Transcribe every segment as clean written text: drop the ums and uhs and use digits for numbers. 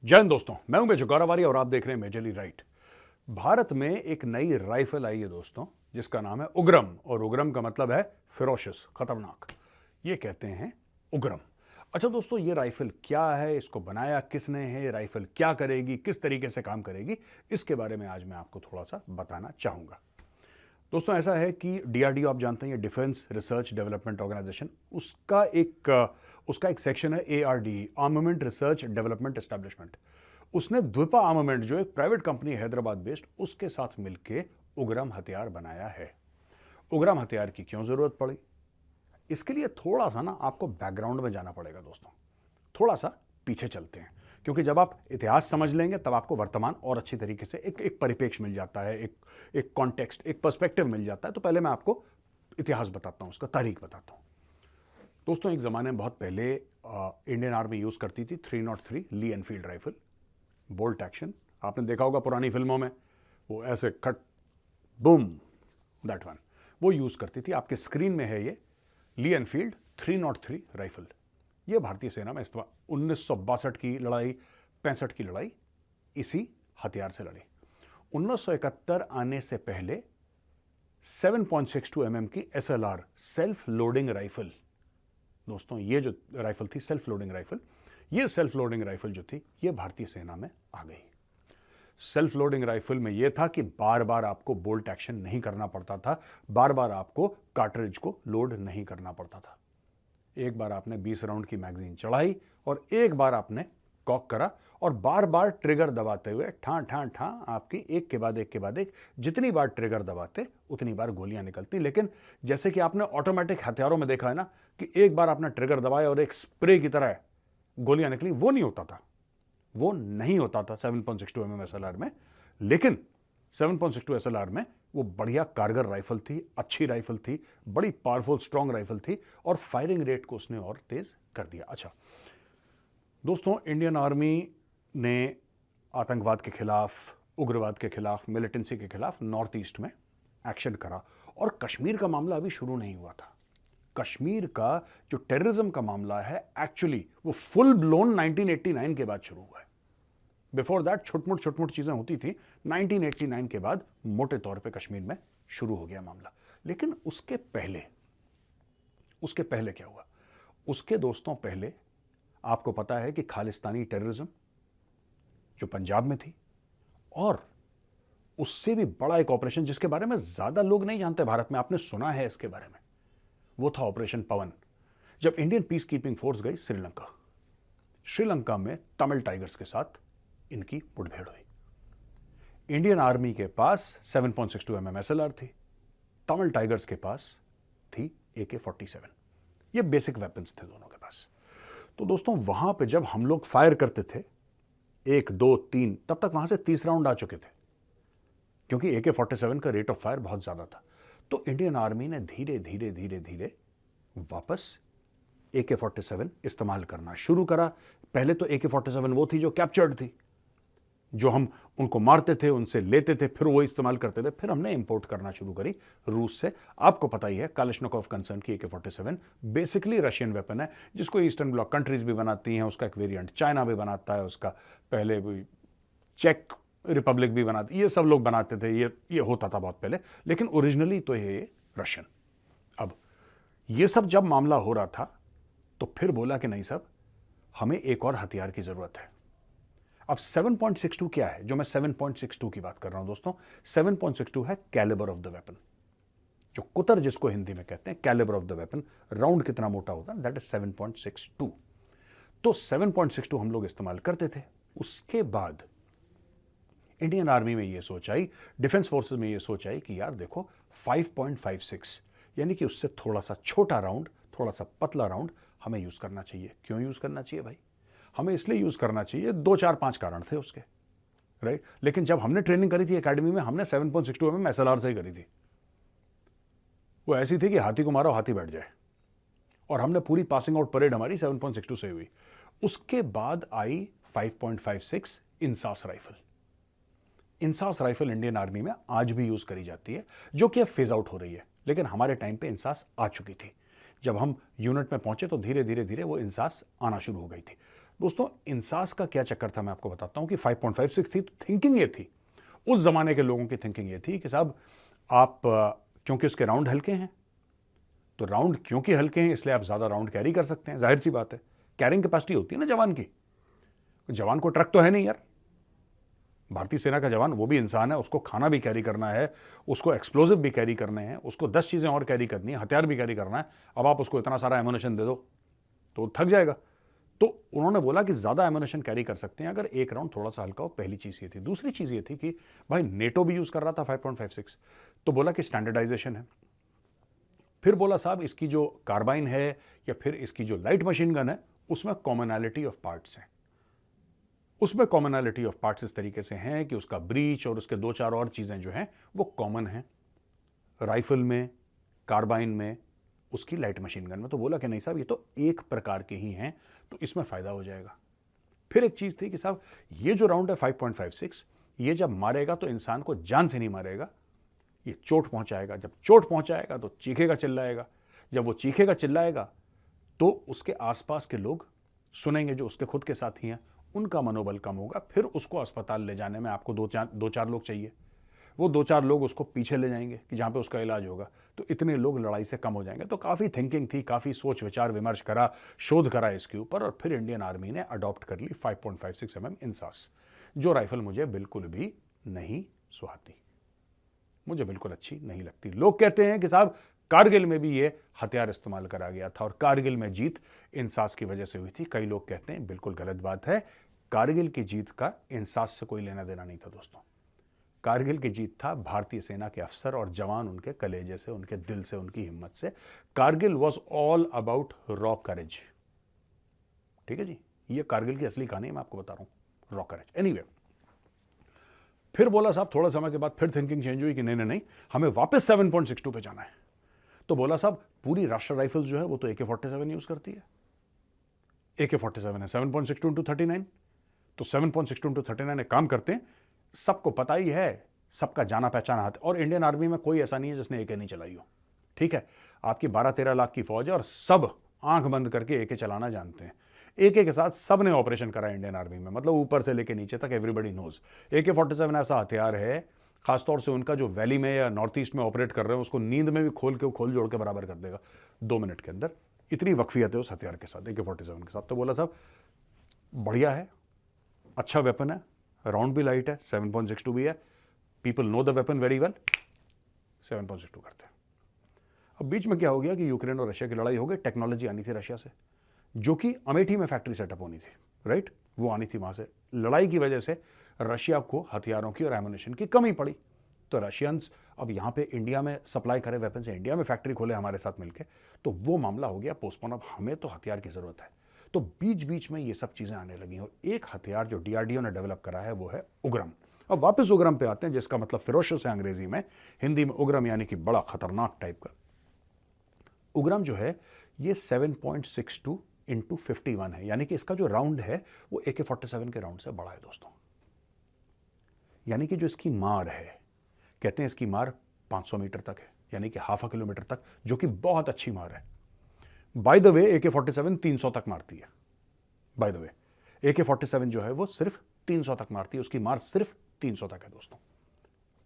जय हिंद दोस्तों, मैं हूं मेजर गौरवारी और आप देख रहे हैं मेजरली राइट। भारत में एक नई राइफल आई है दोस्तों, जिसका नाम है उग्रम। और उग्रम का मतलब है फिरोशियस, खतरनाक। ये कहते हैं उग्रम। अच्छा दोस्तों, ये राइफल क्या है, इसको बनाया किसने है, ये राइफल क्या करेगी, किस तरीके से काम करेगी, इसके बारे में आज मैं आपको थोड़ा सा बताना चाहूंगा। दोस्तों ऐसा है कि डीआरडीओ आप जानते हैं, ये डिफेंस रिसर्च डेवलपमेंट ऑर्गेनाइजेशन, उसका एक सेक्शन है ARD, armament research development establishment. उसने द्विपा आर्मामेंट, जो एक प्राइवेट कंपनी है हैदराबाद बेस्ड, उसके साथ मिलकर उग्रम हथियार बनाया है। उग्रम हथियार की क्यों जरूरत पड़ी, इसके लिए थोड़ा सा ना आपको बैकग्राउंड में जाना पड़ेगा दोस्तों। थोड़ा सा पीछे चलते हैं, क्योंकि जब आप इतिहास समझ लेंगे तब आपको वर्तमान और अच्छी तरीके से एक परिप्रेक्ष्य मिल जाता है, एक कॉन्टेक्स्ट, एक पर्सपेक्टिव मिल जाता है। तो पहले मैं आपको इतिहास बताता हूं, उसका तारीख बताता हूं। दोस्तों एक ज़माने में बहुत पहले इंडियन आर्मी यूज़ करती थी 303 ली एनफील्ड राइफल, बोल्ट एक्शन। आपने देखा होगा पुरानी फिल्मों में, वो ऐसे कट बूम, दैट वन, वो यूज़ करती थी। आपके स्क्रीन में है ये ली एनफील्ड 303 राइफल। ये भारतीय सेना में इस्तेमाल 1962 की लड़ाई, 65 की लड़ाई इसी हथियार से लड़ी। 1971 आने से पहले 7.62 mm की SLR, सेल्फ लोडिंग राइफल। दोस्तों ये जो राइफल थी सेल्फ लोडिंग राइफल, ये सेल्फ लोडिंग राइफल जो थी ये भारतीय सेना में आ गई। सेल्फ लोडिंग राइफल में यह था कि बार बार आपको बोल्ट एक्शन नहीं करना पड़ता था, बार बार आपको कार्ट्रिज को लोड नहीं करना पड़ता था। एक बार आपने 20 राउंड की मैगजीन चढ़ाई और एक बार आपने कॉक करा और बार बार ट्रिगर दबाते हुए ठां ठां ठां आपकी एक के बाद एक जितनी बार ट्रिगर दबाते उतनी बार गोलियां निकलती। लेकिन जैसे कि आपने ऑटोमेटिक हथियारों में देखा है ना कि एक बार आपने ट्रिगर दबाया और एक स्प्रे की तरह गोलियां निकली, वो नहीं होता था, वो नहीं होता था 7.62 mm SLR में। लेकिन 7.62 SLR में वो बढ़िया कारगर राइफल थी, अच्छी राइफल थी, बड़ी पावरफुल स्ट्रांग राइफल थी और फायरिंग रेट को उसने और तेज कर दिया। अच्छा दोस्तों, इंडियन आर्मी ने आतंकवाद के खिलाफ, उग्रवाद के खिलाफ, मिलिटेंसी के खिलाफ नॉर्थ ईस्ट में एक्शन करा। और कश्मीर का मामला अभी शुरू नहीं हुआ था। कश्मीर का जो टेररिज्म का मामला है एक्चुअली वो फुल ब्लोन 1989 के बाद शुरू हुआ है। बिफोर दैट छुटमुट चीजें होती थी, 1989 के बाद मोटे तौर पे कश्मीर में शुरू हो गया मामला। लेकिन उसके पहले क्या हुआ, उसके दोस्तों पहले आपको पता है कि खालिस्तानी टेररिज्म जो पंजाब में थी, और उससे भी बड़ा एक ऑपरेशन जिसके बारे में ज्यादा लोग नहीं जानते भारत में, आपने सुना है इसके बारे में, वो था ऑपरेशन पवन। जब इंडियन पीस कीपिंग फोर्स गई श्रीलंका में तमिल टाइगर्स के साथ इनकी मुठभेड़ हुई। इंडियन आर्मी के पास 7.62 mm SLR थी, तमिल टाइगर्स के पास थी AK-47। ये बेसिक वेपन्स थे दोनों के पास। तो दोस्तों वहां पे जब हम लोग फायर करते थे 1, 2, 3, तब तक वहां से 30 राउंड आ चुके थे, क्योंकि AK-47 का रेट ऑफ फायर बहुत ज्यादा था। तो इंडियन आर्मी ने धीरे धीरे वापस AK-47 इस्तेमाल करना शुरू करा। पहले तो AK-47 वो थी जो कैप्चर्ड थी, जो हम उनको मारते थे, उनसे लेते थे, फिर वो इस्तेमाल करते थे। फिर हमने इंपोर्ट करना शुरू करी रूस से। आपको पता ही है कालिशनिकोव कंसर्न की AK-47 बेसिकली रशियन वेपन है, जिसको ईस्टर्न ब्लॉक कंट्रीज भी बनाती हैं। उसका एक वेरिएंट चाइना भी बनाता है, उसका पहले भी चेक रिपब्लिक भी बनाती, ये सब लोग बनाते थे। ये होता था बहुत पहले, लेकिन ओरिजिनली तो ये रशियन। अब ये सब जब मामला हो रहा था तो फिर बोला कि नहीं साहब, हमें एक और हथियार की जरूरत है। अब 7.62 क्या है, जो मैं 7.62 की बात कर रहा हूं दोस्तों, 7.62 है कैलिबर ऑफ द वेपन, जो कुतर जिसको हिंदी में कहते हैं, calibre of the weapon, round कितना मोटा होता है, दैट इज 7.62। तो 7.62 हम लोग इस्तेमाल करते थे। उसके बाद इंडियन आर्मी में यह सोच आई, डिफेंस फोर्सेस में यह सोच आई कि यार देखो 5.56 यानी कि उससे थोड़ा सा छोटा राउंड, थोड़ा सा पतला राउंड हमें यूज करना चाहिए। क्यों यूज करना चाहिए भाई? हमें इसलिए यूज करना चाहिए, 2, 4, 5 कारण थे उसके, राइट। लेकिन जब हमने ट्रेनिंग करी थी एकेडमी में, हमने 7.62 mm SLR से ही करी थी। वो ऐसी थी कि हाथी को मारो हाथी बैठ जाए, और हमने पूरी पासिंग आउट परेड हमारी 7.62 से हुई। उसके बाद आई 5.56 INSAS rifle. INSAS rifle Indian army में आज भी यूज करी जाती है, जो कि अब फेज आउट हो रही है। लेकिन हमारे टाइम पे इंसास आ चुकी थी। जब हम यूनिट में पहुंचे तो धीरे धीरे वो इंसास आना शुरू हो गई थी। दोस्तों इंसास का क्या चक्कर था मैं आपको बताता हूं कि 5.56 थी तो थिंकिंग ये थी, उस जमाने के लोगों की थिंकिंग ये थी कि साहब आप क्योंकि उसके राउंड हल्के हैं, तो राउंड क्योंकि हल्के हैं इसलिए आप ज्यादा राउंड कैरी कर सकते हैं, जाहिर सी बात है, कैरिंग कैपेसिटी होती है ना जवान की। जवान को ट्रक तो है नहीं यार, भारतीय सेना का जवान वो भी इंसान है, उसको खाना भी कैरी करना है, उसको एक्सप्लोजिव भी कैरी करने हैं, उसको 10 चीजें और कैरी करनी है, हथियार भी कैरी करना है। अब आप उसको इतना सारा एम्यूनेशन दे दो तो थक जाएगा। तो उन्होंने बोला कि ज्यादा एम्यूनेशन कैरी कर सकते हैं अगर एक राउंड थोड़ा सा हल्का हो। पहली चीज ये थी। दूसरी चीज ये थी कि भाई नेटो भी यूज कर रहा था 5.56, तो बोला कि स्टैंडर्डाइजेशन है। फिर बोला साहब इसकी जो कार्बाइन है या फिर इसकी जो लाइट मशीन गन है उसमें कॉमनैलिटी ऑफ पार्ट्स है। उसमें कॉमनैलिटी ऑफ पार्ट्स इस तरीके से हैं कि उसका ब्रीच और उसके 2-4 और चीजें जो हैं वो कॉमन हैं, राइफल में, कार्बाइन में, उसकी लाइट मशीन गन में। तो बोला कि नहीं साहब ये तो एक प्रकार के ही हैं, तो इसमें फायदा हो जाएगा। फिर एक चीज थी कि साहब ये जो राउंड है 5.56, ये जब मारेगा तो इंसान को जान से नहीं मारेगा, ये चोट पहुंचाएगा। जब चोट पहुंचाएगा तो चीखेगा चिल्लाएगा, जब वो चीखेगा चिल्लाएगा तो उसके आसपास के लोग सुनेंगे जो उसके खुद के साथी हैं, उनका मनोबल कम होगा। फिर उसको अस्पताल ले जाने में आपको दो चार लोग चाहिए, वो 2-4 लोग उसको पीछे ले जाएंगे कि जहां पे उसका इलाज होगा, तो इतने लोग लड़ाई से कम हो जाएंगे। तो काफ़ी थिंकिंग थी, काफ़ी सोच विचार विमर्श करा, शोध करा इसके ऊपर, और फिर इंडियन आर्मी ने अडॉप्ट कर ली 5.56 mm इंसास, जो राइफल मुझे बिल्कुल भी नहीं सुहाती, मुझे बिल्कुल अच्छी नहीं लगती। लोग कहते हैं कि साहब कारगिल में भी ये हथियार इस्तेमाल करा गया था और कारगिल में जीत इंसास की वजह से हुई थी। कई लोग कहते हैं बिल्कुल गलत बात है, कारगिल की जीत का इंसास से कोई लेना देना नहीं था दोस्तों। कारगिल की जीत था भारतीय सेना के अफसर और जवान, उनके कलेजे से, उनके दिल से, उनकी हिम्मत से। Kargil was all about raw courage. ठीक है जी, ये कारगिल की असली कहानी मैं आपको बता रहा हूं, रॉ करेज। एनीवे, फिर बोला साहब थोड़ा समय के बाद फिर थिंकिंग चेंज हुई कि नहीं नहीं नहीं, हमें वापस 7.62 पे जाना है। तो बोला साहब पूरी राष्ट्र राइफल्स जो है वो तो AK-47 यूज करती है, AK-47 है 7.62 into 39, तो 7.62 into 39 एक काम करते हैं, सबको पता ही है, सबका जाना पहचाना हाथ, और इंडियन आर्मी में कोई ऐसा नहीं है जिसने AK नहीं चलाई हो। ठीक है, आपकी 12-13 लाख की फौज है और सब आंख बंद करके AK चलाना जानते हैं। AK के साथ सब ने ऑपरेशन करा इंडियन आर्मी में, मतलब ऊपर से लेके नीचे तक एवरीबडी नोज। AK-47 ऐसा हथियार है, खासतौर से उनका जो वैली में या नॉर्थ ईस्ट में ऑपरेट कर रहे हैं उसको नींद में भी खोल जोड़ के बराबर कर देगा 2 मिनट के अंदर। इतनी वक्फियत है उस हथियार के साथ, AK-47 के साथ। तो बोला साहब बढ़िया है, अच्छा वेपन है, राउंड भी लाइट है, 7.62 भी है, people know the weapon very well, 7.62 करते हैं। अब बीच में क्या हो गया कि यूक्रेन और रशिया की लड़ाई हो गई, टेक्नोलॉजी आनी थी रशिया से, जो कि अमेठी में फैक्ट्री सेटअप होनी थी, राइट, वो आनी थी वहां से। लड़ाई की वजह से रशिया को हथियारों की और एमुनेशन की कमी पड़ी, तो रशियंस अब यहाँ पे इंडिया में सप्लाई करे वेपन से, इंडिया में फैक्ट्री खोले हमारे साथ मिलके, तो वो मामला हो गया पोस्टपोन। अब हमें तो हथियार की जरूरत है, तो बीच बीच में ये सब चीजें आने लगी। और एक हथियार जो DRDO ने डेवलप करा है वो है उग्रम। अब वापस उग्रम पे आते हैं, जिसका मतलब फिरोशियस है अंग्रेजी में, हिंदी में उग्रम यानी कि बड़ा खतरनाक टाइप का। उग्रम जो है ये 7.62 into 51 है, यानी कि इसका जो राउंड है वो AK-47 के राउंड से बड़ा है दोस्तों। यानी कि जो इसकी मार है, कहते हैं इसकी मार 500 मीटर तक है, यानी कि ½ किलोमीटर तक, जो कि बहुत अच्छी मार है। बाय द वे AK-47 300 तक मारती है। बाय द वे AK-47 जो है वो सिर्फ 300 तक मारती है, उसकी मार सिर्फ 300 तक है दोस्तों।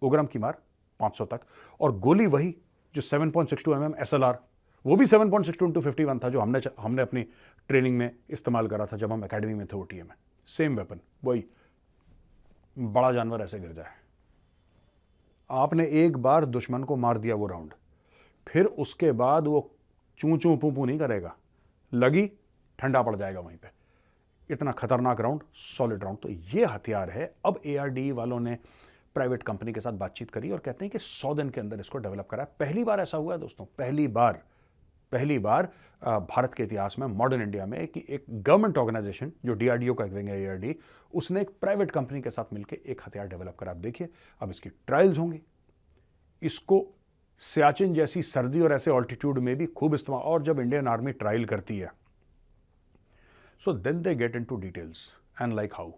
उग्रम की मार 500 तक, और गोली वही जो 7.62 mm SLR, वो भी 7.62 into 51 था, जो हमने अपनी ट्रेनिंग में इस्तेमाल करा था जब हम एकेडमी में थे OTA में। सेम वेपन, वही बड़ा जानवर ऐसे गिर जाए। आपने एक बार दुश्मन को मार दिया वो राउंड, फिर उसके बाद वो चूं चूं पू पू नहीं करेगा, लगी ठंडा पड़ जाएगा वहीं पे। इतना खतरनाक राउंड, सॉलिड राउंड। तो ये हथियार है। अब ARDE वालों ने प्राइवेट कंपनी के साथ बातचीत करी और कहते हैं कि 100 दिन के अंदर इसको डेवलप करा। पहली बार ऐसा हुआ है दोस्तों, पहली बार भारत के इतिहास में, मॉडर्न इंडिया में, कि एक गवर्नमेंट ऑर्गेनाइजेशन जो DRDO का एक विंग है ARDE, उसने एक प्राइवेट कंपनी के साथ मिलकर एक हथियार डेवलप करा। आप देखिए अब इसकी ट्रायल्स होंगी, इसको सियाचिन जैसी सर्दी और ऐसे ऑल्टीट्यूड में भी खूब इस्तेमाल। और जब इंडियन आर्मी ट्रायल करती है, so then they get into details and like how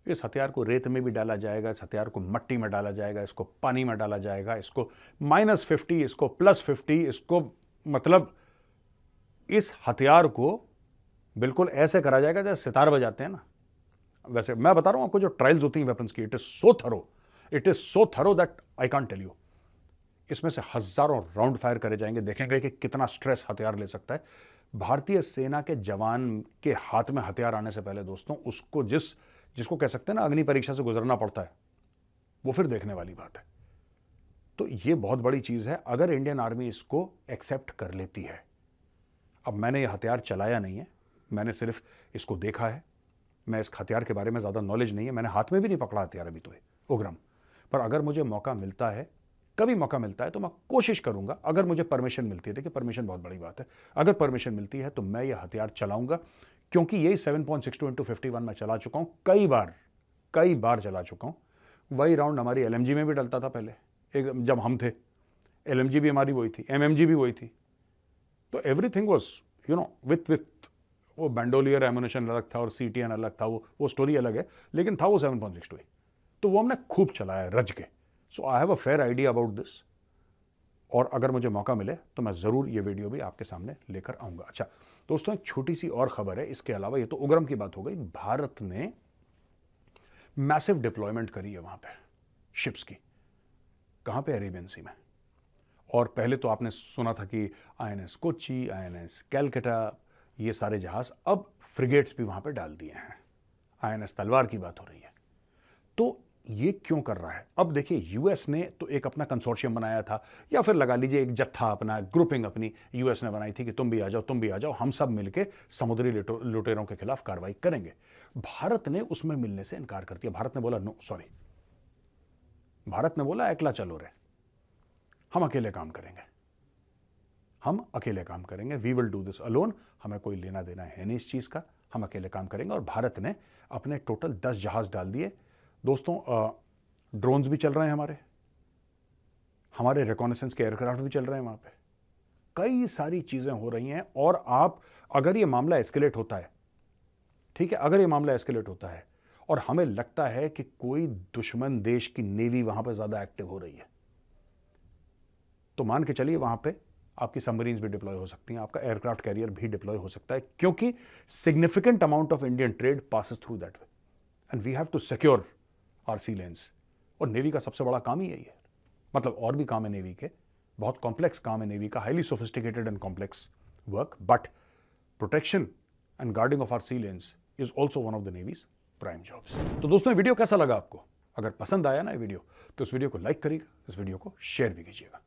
इस हथियार को रेत में भी डाला जाएगा, इस हथियार को मट्टी में डाला जाएगा, इसको पानी में डाला जाएगा, इसको -50, इसको +50, इसको, मतलब इस हथियार को बिल्कुल ऐसे करा जाएगा जैसे सितार बजाते हैं ना, वैसे। मैं बता रहा हूं आपको, जो ट्रायल्स होती हैं वेपन्स की, it is so thorough that I can't tell you. इसमें से हजारों राउंड फायर करे जाएंगे, देखेंगे कि कितना स्ट्रेस हथियार ले सकता है। भारतीय सेना के जवान के हाथ में हथियार आने से पहले दोस्तों, उसको जिसको कह सकते हैं ना अग्नि परीक्षा से गुजरना पड़ता है, वो फिर देखने वाली बात है। तो ये बहुत बड़ी चीज है अगर इंडियन आर्मी इसको एक्सेप्ट कर लेती है। अब मैंने ये हथियार चलाया नहीं है, मैंने सिर्फ इसको देखा है। मैं इस हथियार के बारे में ज़्यादा नॉलेज नहीं है, मैंने हाथ में भी नहीं पकड़ा हथियार अभी तो उग्रम। पर अगर मुझे मौका मिलता है, कभी मौका मिलता है, तो मैं कोशिश करूंगा, अगर मुझे परमिशन मिलती है, देखिए परमिशन बहुत बड़ी बात है, अगर परमिशन मिलती है तो मैं ये हथियार चलाऊंगा। क्योंकि यही 7.62 × 51 मैं चला चुका हूं, कई बार चला चुका हूं। वही राउंड हमारी LMG में भी डलता था पहले, जब हम थे। LMG भी हमारी वही थी, MMG भी वही थी। तो एवरीथिंग वॉज विथ वो बैंडोलियर एमुनेशन अलग था और CTN अलग था, वो स्टोरी अलग है, लेकिन था वो 7.62। तो वो हमने खूब चलाया रज के। So I have a fair idea about this, और अगर मुझे मौका मिले तो मैं ज़रूर ये वीडियो भी आपके सामने लेकर आऊँगा। अच्छा दोस्तों, एक छोटी सी और खबर है इसके अलावा। ये तो उग्रम की बात हो गई। भारत ने मैसिव डिप्लॉयमेंट करी है वहाँ पे शिप्स की। कहाँ पे? अरेबियन सी में। और पहले तो आपने सुना था कि INS कोच्चि, INS कैलकटा, ये सारे जहाज़ अब फ्रिगेट्स भी वहाँ पे डाल दिए हैं। INS तलवार की बात हो रही है। तो ये क्यों कर रहा है? अब देखिए, यूएस ने तो एक अपना कंसोर्शियम बनाया था, या फिर लगा लीजिए एक जत्था, अपना ग्रुपिंग अपनी यूएस ने बनाई थी कि तुम भी आ जाओ, हम सब मिलके समुद्री लुटेरों के खिलाफ कार्रवाई करेंगे। भारत ने उसमें मिलने से इनकार कर दिया। भारत ने बोला नो सॉरी, भारत ने बोला एकला चलो रे, हम अकेले काम करेंगे, we will do this alone. हमें कोई लेना देना है नहीं इस चीज़ का, हम अकेले काम करेंगे। और भारत ने अपने टोटल 10 जहाज़ डाल दिए दोस्तों। ड्रोन्स भी चल रहे हैं, हमारे रिकॉनेसेंस के एयरक्राफ्ट भी चल रहे हैं वहाँ पे। कई सारी चीज़ें हो रही हैं। और आप, अगर ये मामला एस्केलेट होता है, ठीक है, अगर ये मामला एस्केलेट होता है और हमें लगता है कि कोई दुश्मन देश की नेवी वहाँ पे ज़्यादा एक्टिव हो रही है, तो मान के चलिए वहाँ पे आपकी सबमरीन्स भी डिप्लॉय हो सकती हैं, आपका एयरक्राफ्ट कैरियर भी डिप्लॉय हो सकता है, क्योंकि significant amount of Indian trade passes through that way, and we have to secure our sea lanes. और नेवी का सबसे बड़ा काम ही यही है। मतलब और भी काम है नेवी के, बहुत कॉम्प्लेक्स काम है नेवी का, highly sophisticated and complex work, but protection and guarding of our sea lanes is also one of the navy's prime jobs. तो दोस्तों, वीडियो कैसा लगा आपको? अगर पसंद आया ना ये वीडियो, तो इस वीडियो को लाइक करिएगा, इस वीडियो को शेयर भी कीजिएगा।